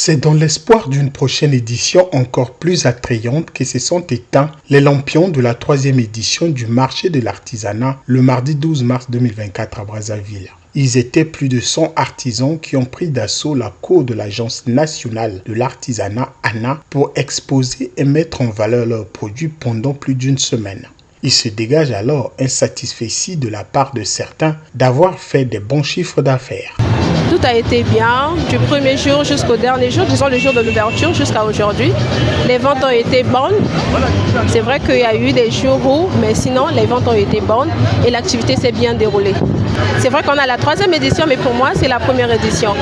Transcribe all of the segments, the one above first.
C'est dans l'espoir d'une prochaine édition encore plus attrayante que se sont éteints les lampions de la 3e édition du marché de l'artisanat le mardi 12 mars 2024 à Brazzaville. Ils étaient plus de 100 artisans qui ont pris d'assaut la cour de l'Agence nationale de l'artisanat ANA pour exposer et mettre en valeur leurs produits pendant plus d'une semaine. Il se dégage alors un satisfecit de la part de certains d'avoir fait des bons chiffres d'affaires. Tout a été bien, du premier jour jusqu'au dernier jour, disons le jour de l'ouverture jusqu'à aujourd'hui. Les ventes ont été bonnes. C'est vrai qu'il y a eu des jours où, mais sinon les ventes ont été bonnes et l'activité s'est bien déroulée. C'est vrai qu'on a la 3e édition, mais pour moi c'est la première édition.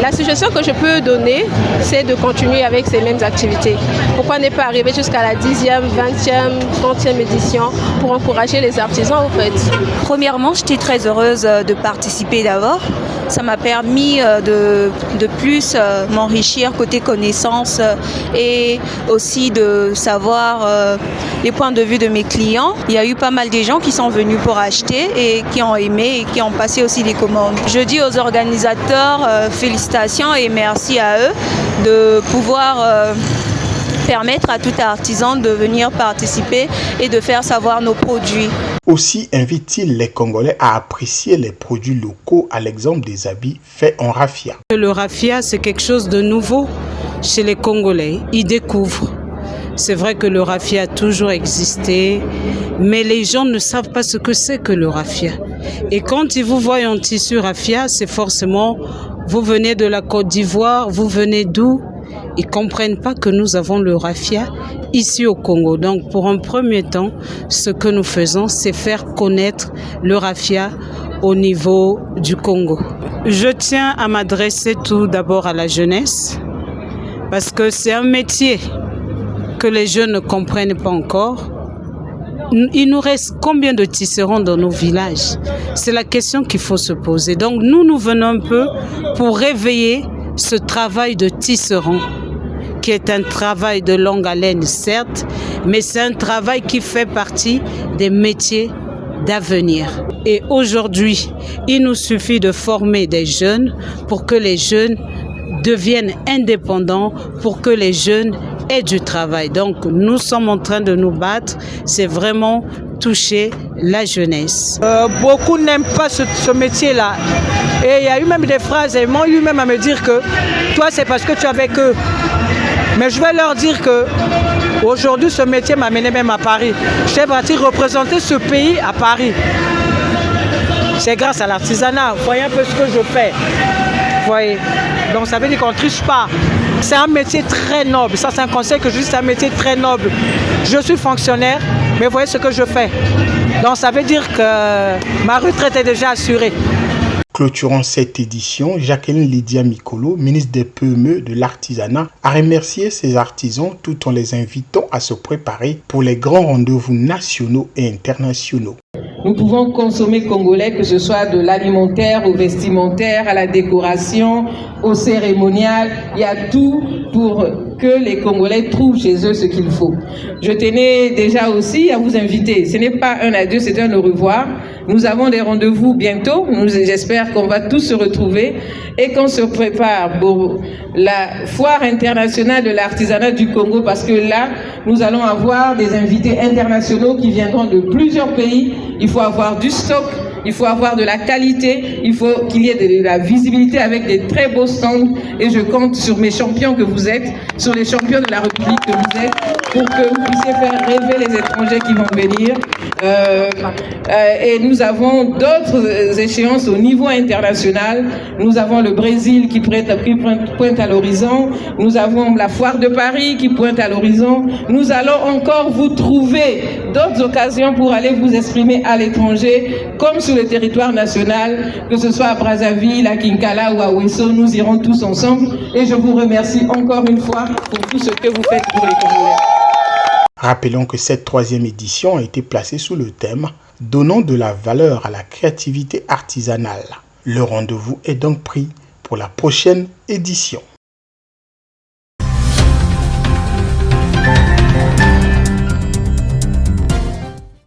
La suggestion que je peux donner, c'est de continuer avec ces mêmes activités. Pourquoi ne pas arriver jusqu'à la 10e, 20e, 30e édition pour encourager les artisans en fait. Premièrement, j'étais très heureuse de participer d'abord. Ça m'a permis de plus m'enrichir côté connaissances et aussi de savoir les points de vue de mes clients. Il y a eu pas mal de gens qui sont venus pour acheter et qui ont aimé et qui ont passé aussi des commandes. Je dis aux organisateurs félicitations et merci à eux de pouvoir permettre à tout artisan de venir participer et de faire savoir nos produits. Aussi invite-t-il les Congolais à apprécier les produits locaux à l'exemple des habits faits en raffia. Le raffia, c'est quelque chose de nouveau chez les Congolais. Ils découvrent. C'est vrai que le raffia a toujours existé, mais les gens ne savent pas ce que c'est que le raffia. Et quand ils vous voient en tissu raffia, c'est forcément, vous venez de la Côte d'Ivoire, vous venez d'où? Ils ne comprennent pas que nous avons le raffia ici au Congo. Donc pour un premier temps, ce que nous faisons, c'est faire connaître le raffia au niveau du Congo. Je tiens à m'adresser tout d'abord à la jeunesse, parce que c'est un métier que les jeunes ne comprennent pas encore. Il nous reste combien de tisserands dans nos villages? C'est la question qu'il faut se poser. Donc nous venons un peu pour réveiller ce travail de tisserand, qui est un travail de longue haleine, certes, mais c'est un travail qui fait partie des métiers d'avenir. Et aujourd'hui, il nous suffit de former des jeunes pour que les jeunes deviennent indépendants, pour que les jeunes aient du travail. Donc, nous sommes en train de nous battre, c'est vraiment toucher la jeunesse. Beaucoup n'aiment pas ce métier-là. Et il y a eu même des phrases, ils m'ont eu même à me dire que toi, c'est parce que tu es avec eux. Mais je vais leur dire que aujourd'hui, ce métier m'a amené même à Paris. Je suis parti représenter ce pays à Paris. C'est grâce à l'artisanat. Vous voyez un peu ce que je fais. Vous voyez. Donc ça veut dire qu'on ne triche pas. C'est un métier très noble. Ça, c'est un conseil que je dis, c'est un métier très noble. Je suis fonctionnaire, mais vous voyez ce que je fais. Donc ça veut dire que ma retraite est déjà assurée. Clôturant cette édition, Jacqueline Lydia Mikolo, ministre des PME de l'artisanat, a remercié ses artisans tout en les invitant à se préparer pour les grands rendez-vous nationaux et internationaux. Nous pouvons consommer congolais, que ce soit de l'alimentaire au vestimentaire, à la décoration, au cérémonial. Il y a tout pour que les Congolais trouvent chez eux ce qu'il faut. Je tenais déjà aussi à vous inviter. Ce n'est pas un adieu, c'est un au revoir. Nous avons des rendez-vous bientôt. J'espère qu'on va tous se retrouver et qu'on se prépare pour la foire internationale de l'artisanat du Congo, parce que là, nous allons avoir des invités internationaux qui viendront de plusieurs pays. Il faut avoir du stock, il faut avoir de la qualité, il faut qu'il y ait de la visibilité avec des très beaux stands. Et je compte sur mes champions que vous êtes, sur les champions de la République que vous êtes, pour que vous puissiez faire rêver les étrangers qui vont venir. Et nous avons d'autres échéances au niveau international. Nous avons le Brésil qui pointe à l'horizon. Nous avons la foire de Paris qui pointe à l'horizon. Nous allons encore vous trouver d'autres occasions pour aller vous exprimer à l'étranger, comme sur le territoire national, que ce soit à Brazzaville, à Kinkala ou à Ouesso. Nous irons tous ensemble. Et je vous remercie encore une fois pour tout ce que vous faites pour les Congolais. Rappelons que cette 3e édition a été placée sous le thème « Donnant de la valeur à la créativité artisanale ». Le rendez-vous est donc pris pour la prochaine édition.